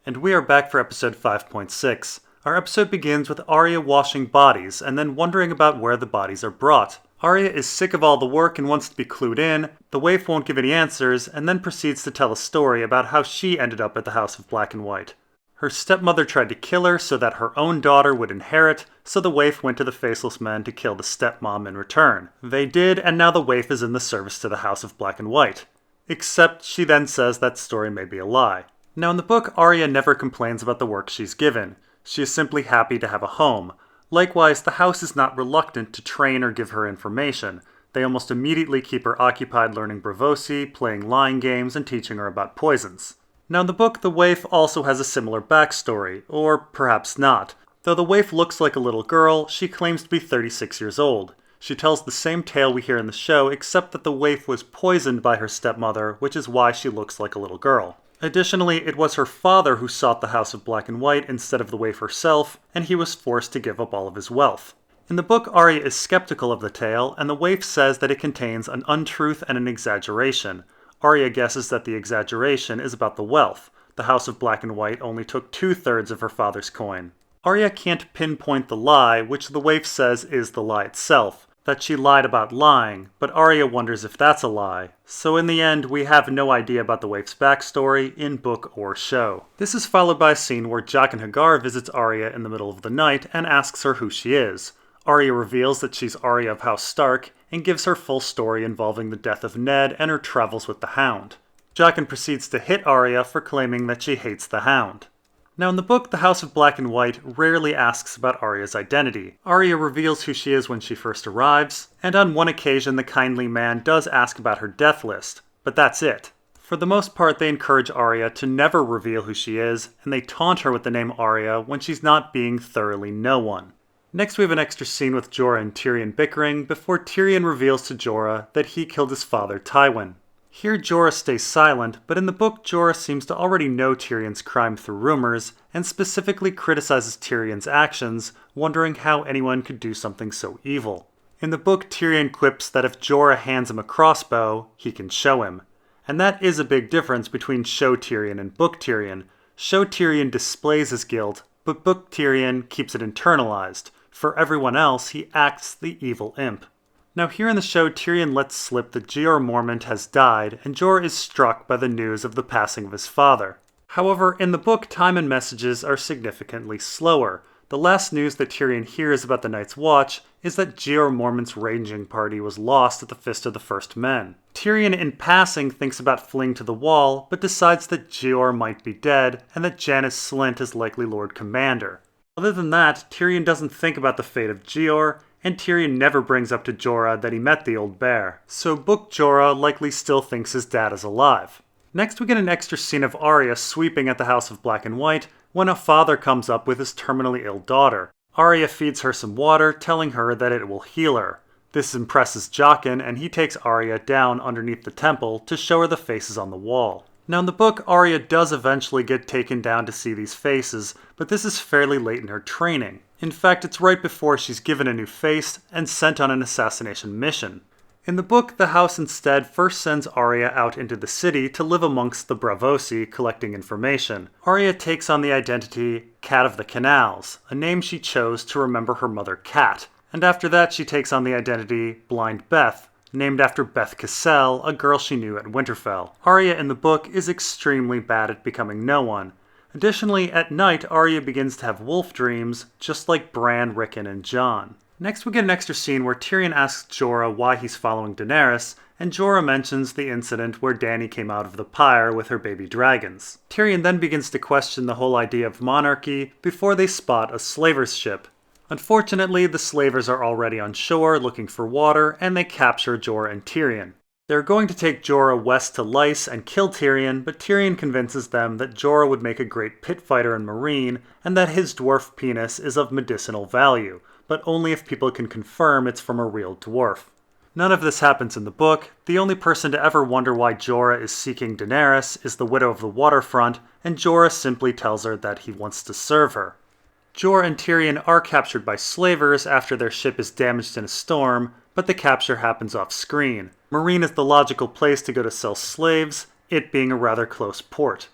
And we are back for episode 5.6. Our episode begins with Aria washing bodies and then wondering about where the bodies are brought. Aria is sick of all the work and wants to be clued in. The waif won't give any answers and then proceeds to tell a story about how she ended up at the House of Black and White. Her stepmother tried to kill her so that her own daughter would inherit, so the waif went to the Faceless Men to kill the stepmom in return. They did, and now the waif is in the service to the House of Black and White. Except she then says that story may be a lie. Now in the book, Aria never complains about the work she's given. She is simply happy to have a home. Likewise, the house is not reluctant to train or give her information. They almost immediately keep her occupied learning Bravosi, playing lying games, and teaching her about poisons. Now in the book, the waif also has a similar backstory, or perhaps not. Though the waif looks like a little girl, she claims to be 36 years old. She tells the same tale we hear in the show, except that the waif was poisoned by her stepmother, which is why she looks like a little girl. Additionally, it was her father who sought the House of Black and White instead of the waif herself, and he was forced to give up all of his wealth. In the book, Aria is skeptical of the tale, and the waif says that it contains an untruth and an exaggeration. Aria guesses that the exaggeration is about the wealth. The House of Black and White only took 2/3 of her father's coin. Aria can't pinpoint the lie, which the waif says is the lie itself, that she lied about lying, but Aria wonders if that's a lie. So in the end, we have no idea about the waif's backstory in book or show. This is followed by a scene where Jaqen H'ghar visits Aria in the middle of the night and asks her who she is. Aria reveals that she's Aria of House Stark and gives her full story involving the death of Ned and her travels with the Hound. Jaqen proceeds to hit Aria for claiming that she hates the Hound. Now in the book, the House of Black and White rarely asks about Aria's identity. Aria reveals who she is when she first arrives, and on one occasion the kindly man does ask about her death list, but that's it. For the most part, they encourage Aria to never reveal who she is, and they taunt her with the name Aria when she's not being thoroughly no one. Next we have an extra scene with Jorah and Tyrion bickering before Tyrion reveals to Jorah that he killed his father Tywin. Here Jorah stays silent, but in the book Jorah seems to already know Tyrion's crime through rumors, and specifically criticizes Tyrion's actions, wondering how anyone could do something so evil. In the book, Tyrion quips that if Jorah hands him a crossbow, he can show him. And that is a big difference between show Tyrion and book Tyrion. Show Tyrion displays his guilt, but book Tyrion keeps it internalized. For everyone else, he acts the evil imp. Now here in the show, Tyrion lets slip that Jeor Mormont has died, and Jorah is struck by the news of the passing of his father. However, in the book, time and messages are significantly slower. The last news that Tyrion hears about the Night's Watch is that Jeor Mormont's ranging party was lost at the Fist of the First Men. Tyrion in passing thinks about fleeing to the Wall, but decides that Jeor might be dead, and that Janos Slynt is likely Lord Commander. Other than that, Tyrion doesn't think about the fate of Jeor, and Tyrion never brings up to Jorah that he met the old bear. So book Jorah likely still thinks his dad is alive. Next we get an extra scene of Arya sweeping at the House of Black and White when a father comes up with his terminally ill daughter. Arya feeds her some water, telling her that it will heal her. This impresses Jaqen, and he takes Arya down underneath the temple to show her the faces on the wall. Now in the book, Arya does eventually get taken down to see these faces, but this is fairly late in her training. In fact, it's right before she's given a new face and sent on an assassination mission. In the book, the house instead first sends Arya out into the city to live amongst the Bravosi, collecting information. Arya takes on the identity Cat of the Canals, a name she chose to remember her mother Cat. And after that, she takes on the identity Blind Beth, named after Beth Cassel, a girl she knew at Winterfell. Arya in the book is extremely bad at becoming no one. Additionally, at night, Arya begins to have wolf dreams, just like Bran, Rickon, and Jon. Next we get an extra scene where Tyrion asks Jorah why he's following Daenerys, and Jorah mentions the incident where Dany came out of the pyre with her baby dragons. Tyrion then begins to question the whole idea of monarchy before they spot a slaver's ship. Unfortunately, the slavers are already on shore looking for water, and they capture Jorah and Tyrion. They're going to take Jorah west to Weiss and kill Tyrion, but Tyrion convinces them that Jorah would make a great pit fighter and marine, and that his dwarf penis is of medicinal value, but only if people can confirm it's from a real dwarf. None of this happens in the book. The only person to ever wonder why Jorah is seeking Daenerys is the Widow of the Waterfront, and Jorah simply tells her that he wants to serve her. Jorah and Tyrion are captured by slavers after their ship is damaged in a storm, but the capture happens off-screen. Marine is the logical place to go to sell slaves, it being a rather close port.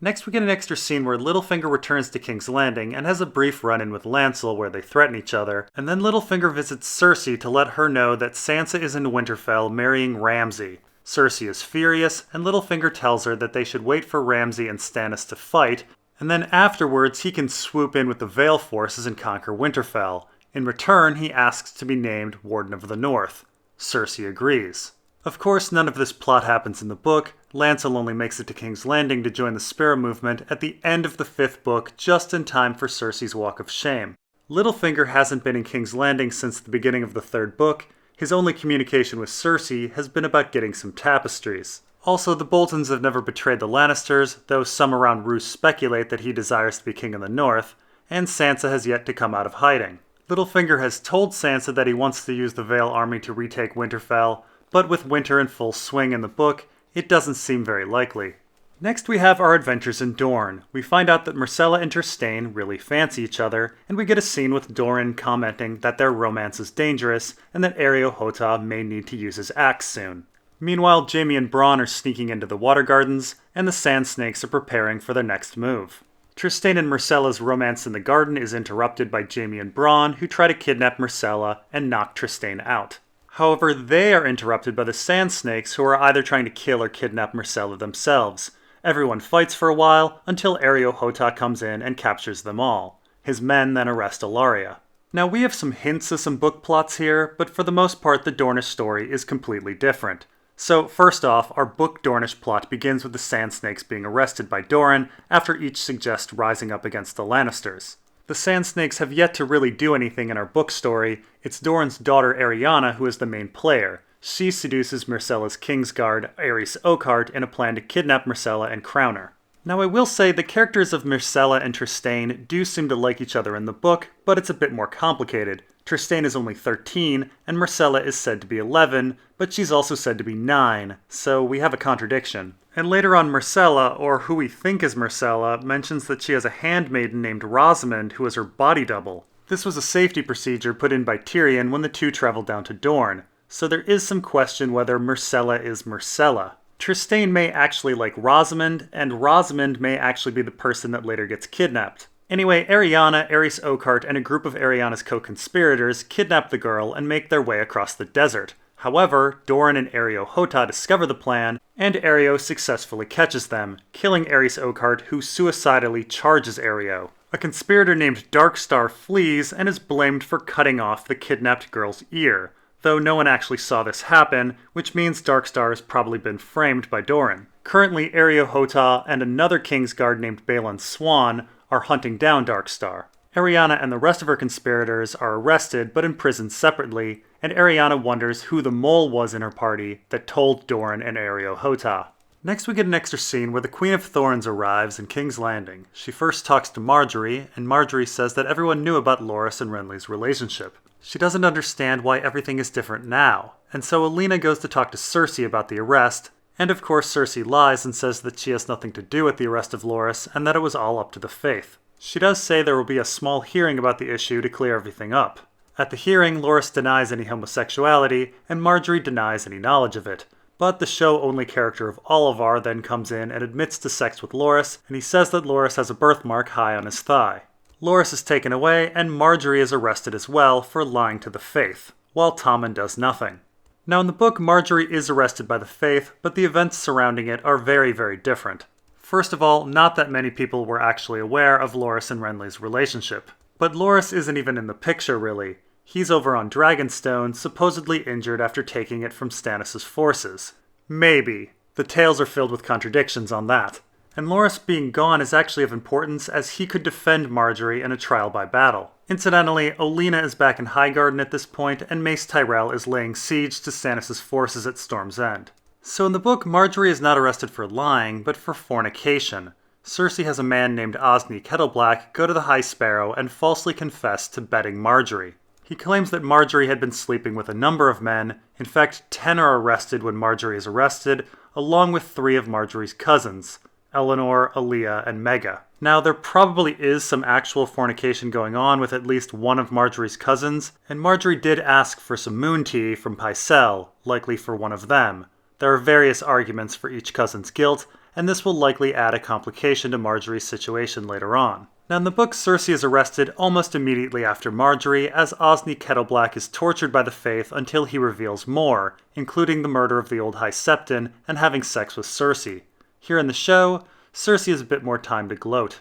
Next we get an extra scene where Littlefinger returns to King's Landing and has a brief run-in with Lancel where they threaten each other, and then Littlefinger visits Cersei to let her know that Sansa is in Winterfell marrying Ramsay. Cersei is furious, and Littlefinger tells her that they should wait for Ramsay and Stannis to fight, and then afterwards he can swoop in with the Vale forces and conquer Winterfell. In return, he asks to be named Warden of the North. Cersei agrees. Of course, none of this plot happens in the book. Lancel only makes it to King's Landing to join the Sparrow movement at the end of the 5th book, just in time for Cersei's Walk of Shame. Littlefinger hasn't been in King's Landing since the beginning of the 3rd book. His only communication with Cersei has been about getting some tapestries. Also, the Boltons have never betrayed the Lannisters, though some around Roose speculate that he desires to be king of the North, and Sansa has yet to come out of hiding. Littlefinger has told Sansa that he wants to use the Vale army to retake Winterfell, but with winter in full swing in the book, it doesn't seem very likely. Next we have our adventures in Dorne. We find out that Myrcella and Trystane really fancy each other, and we get a scene with Doran commenting that their romance is dangerous, and that Areo Hotah may need to use his axe soon. Meanwhile, Jaime and Bronn are sneaking into the Water Gardens, and the Sand Snakes are preparing for their next move. Trystane and Myrcella's romance in the garden is interrupted by Jaime and Bronn, who try to kidnap Myrcella and knock Trystane out. However, they are interrupted by the Sand Snakes, who are either trying to kill or kidnap Myrcella themselves. Everyone fights for a while, until Areo Hotah comes in and captures them all. His men then arrest Ellaria. Now we have some hints of some book plots here, but for the most part the Dornish story is completely different. So first off, our book Dornish plot begins with the Sand Snakes being arrested by Doran, after each suggests rising up against the Lannisters. The Sand Snakes have yet to really do anything in our book story. It's Doran's daughter Arianna who is the main player. She seduces Myrcella's Kingsguard, Aerys Oakheart, in a plan to kidnap Myrcella and crown her. Now I will say the characters of Myrcella and Trystane do seem to like each other in the book, but it's a bit more complicated. Trystane is only 13, and Myrcella is said to be 11, but she's also said to be 9, so we have a contradiction. And later on Myrcella, or who we think is Myrcella, mentions that she has a handmaiden named Rosamund who is her body double. This was a safety procedure put in by Tyrion when the two traveled down to Dorne, so there is some question whether Myrcella is Myrcella. Trystane may actually like Rosamund, and Rosamund may actually be the person that later gets kidnapped. Anyway, Arianna, Aerys Oakheart, and a group of Arianna's co-conspirators kidnap the girl and make their way across the desert. However, Doran and Areo Hotah discover the plan, and Areo successfully catches them, killing Aerys Oakheart, who suicidally charges Areo. A conspirator named Darkstar flees and is blamed for cutting off the kidnapped girl's ear, though no one actually saw this happen, which means Darkstar has probably been framed by Doran. Currently, Areo Hotah and another Kingsguard named Balon Swan are hunting down Darkstar. Arianna and the rest of her conspirators are arrested but imprisoned separately, and Arianna wonders who the mole was in her party that told Doran and Areo Hotah. Next we get an extra scene where the Queen of Thorns arrives in King's Landing. She first talks to Margaery, and Margaery says that everyone knew about Loras and Renly's relationship. She doesn't understand why everything is different now, and so Alina goes to talk to Cersei about the arrest, and of course Cersei lies and says that she has nothing to do with the arrest of Loras and that it was all up to the Faith. She does say there will be a small hearing about the issue to clear everything up. At the hearing, Loras denies any homosexuality, and Margaery denies any knowledge of it. But the show-only character of Oliver then comes in and admits to sex with Loras, and he says that Loras has a birthmark high on his thigh. Loras is taken away, and Margaery is arrested as well for lying to the Faith, while Tommen does nothing. Now in the book, Margaery is arrested by the Faith, but the events surrounding it are very, very different. First of all, not that many people were actually aware of Loras and Renly's relationship. But Loras isn't even in the picture, really. He's over on Dragonstone, supposedly injured after taking it from Stannis' forces. Maybe. The tales are filled with contradictions on that. And Loras being gone is actually of importance, as he could defend Margaery in a trial by battle. Incidentally, Olenna is back in Highgarden at this point, and Mace Tyrell is laying siege to Stannis' forces at Storm's End. So in the book, Margaery is not arrested for lying, but for fornication. Cersei has a man named Osney Kettleblack go to the High Sparrow and falsely confess to bedding Margaery. He claims that Margaery had been sleeping with a number of men. In fact, 10 are arrested when Margaery is arrested, along with 3 of Margaery's cousins, Eleanor, Alia, and Mega. Now, there probably is some actual fornication going on with at least one of Margaery's cousins, and Margaery did ask for some moon tea from Pycelle, likely for one of them. There are various arguments for each cousin's guilt, and this will likely add a complication to Margaery's situation later on. Now in the book, Cersei is arrested almost immediately after Margaery, as Osney Kettleblack is tortured by the Faith until he reveals more, including the murder of the old High Septon and having sex with Cersei. Here in the show, Cersei has a bit more time to gloat.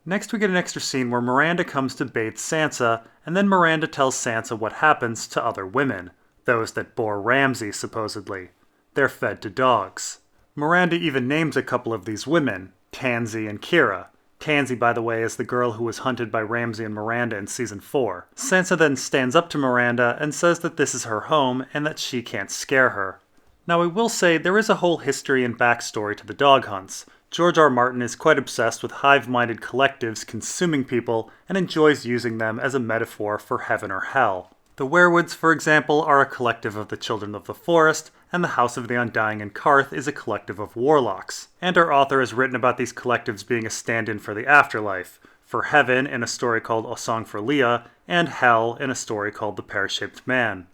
Next we get an extra scene where Myranda comes to bathe Sansa, and then Myranda tells Sansa what happens to other women. Those that bore Ramsay, supposedly. They're fed to dogs. Myranda even names a couple of these women, Tansy and Kira. Tansy, by the way, is the girl who was hunted by Ramsay and Myranda in Season 4. Sansa then stands up to Myranda and says that this is her home and that she can't scare her. Now I will say there is a whole history and backstory to the dog hunts. George R.R. Martin is quite obsessed with hive-minded collectives consuming people and enjoys using them as a metaphor for heaven or hell. The Werewoods, for example, are a collective of the Children of the Forest, and the House of the Undying in Qarth is a collective of warlocks. And our author has written about these collectives being a stand-in for the afterlife, for heaven in a story called A Song for Leah, and hell in a story called The Pear-Shaped Man.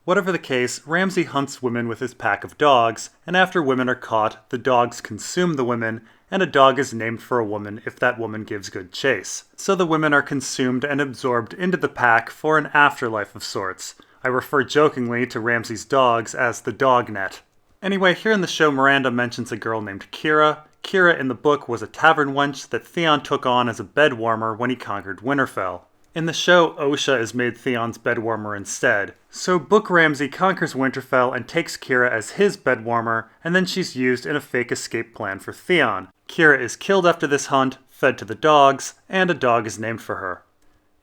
Whatever the case, Ramsay hunts women with his pack of dogs, and after women are caught, the dogs consume the women, and a dog is named for a woman if that woman gives good chase. So the women are consumed and absorbed into the pack for an afterlife of sorts. I refer jokingly to Ramsay's dogs as the dog net. Anyway, here in the show, Myranda mentions a girl named Kira. Kira in the book was a tavern wench that Theon took on as a bed warmer when he conquered Winterfell. In the show, Osha is made Theon's bedwarmer instead. So Book Ramsay conquers Winterfell and takes Kira as his bedwarmer, and then she's used in a fake escape plan for Theon. Kira is killed after this hunt, fed to the dogs, and a dog is named for her.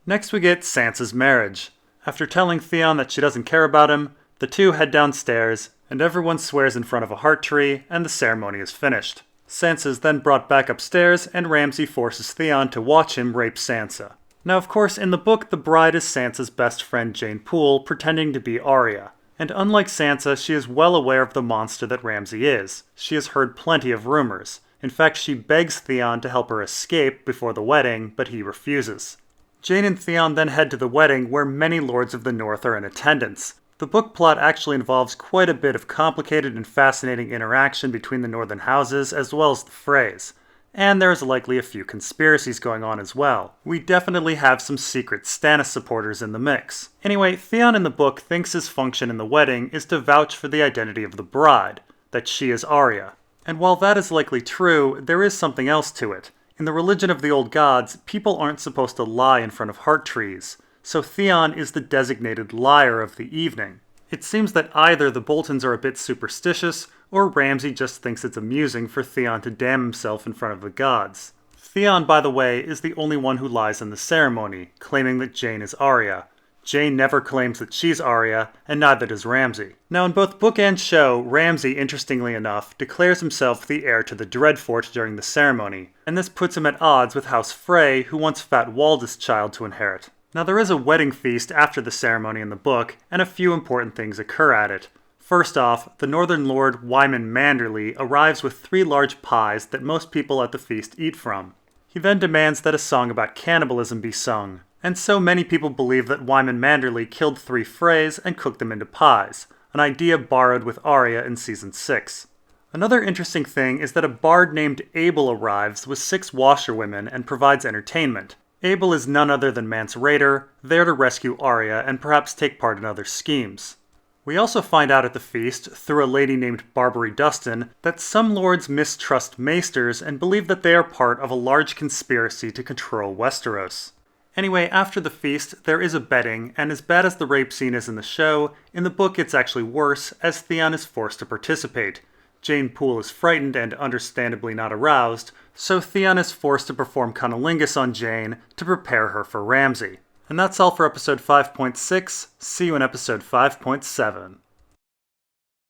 Next we get Sansa's marriage. After telling Theon that she doesn't care about him, the two head downstairs, and everyone swears in front of a heart tree, and the ceremony is finished. Sansa is then brought back upstairs, and Ramsay forces Theon to watch him rape Sansa. Now, of course, in the book, the bride is Sansa's best friend Jane Poole, pretending to be Aria. And unlike Sansa, she is well aware of the monster that Ramsay is. She has heard plenty of rumors. In fact, she begs Theon to help her escape before the wedding, but he refuses. Jane and Theon then head to the wedding, where many lords of the North are in attendance. The book plot actually involves quite a bit of complicated and fascinating interaction between the northern houses, as well as the Freys. And there's likely a few conspiracies going on as well. We definitely have some secret Stannis supporters in the mix. Anyway, Theon in the book thinks his function in the wedding is to vouch for the identity of the bride, that she is Aria. And while that is likely true, there is something else to it. In the religion of the old gods, people aren't supposed to lie in front of heart trees, so Theon is the designated liar of the evening. It seems that either the Boltons are a bit superstitious, or Ramsay just thinks it's amusing for Theon to damn himself in front of the gods. Theon, by the way, is the only one who lies in the ceremony, claiming that Jane is Aria. Jane never claims that she's Aria, and neither does Ramsay. Now in both book and show, Ramsay, interestingly enough, declares himself the heir to the Dreadfort during the ceremony, and this puts him at odds with House Frey, who wants Fat Walda's child to inherit. Now there is a wedding feast after the ceremony in the book, and a few important things occur at it. First off, the Northern Lord Wyman Manderly arrives with 3 large pies that most people at the feast eat from. He then demands that a song about cannibalism be sung, and so many people believe that Wyman Manderly killed 3 Freys and cooked them into pies, an idea borrowed with Aria in Season 6. Another interesting thing is that a bard named Abel arrives with 6 washerwomen and provides entertainment. Abel is none other than Mance Rayder, there to rescue Aria and perhaps take part in other schemes. We also find out at the feast, through a lady named Barbary Dustin, that some lords mistrust maesters and believe that they are part of a large conspiracy to control Westeros. Anyway, after the feast, there is a bedding, and as bad as the rape scene is in the show, in the book it's actually worse, as Theon is forced to participate. Jane Poole is frightened and understandably not aroused, so Theon is forced to perform cunnilingus on Jane to prepare her for Ramsay. And that's all for episode 5.6. See you in episode 5.7.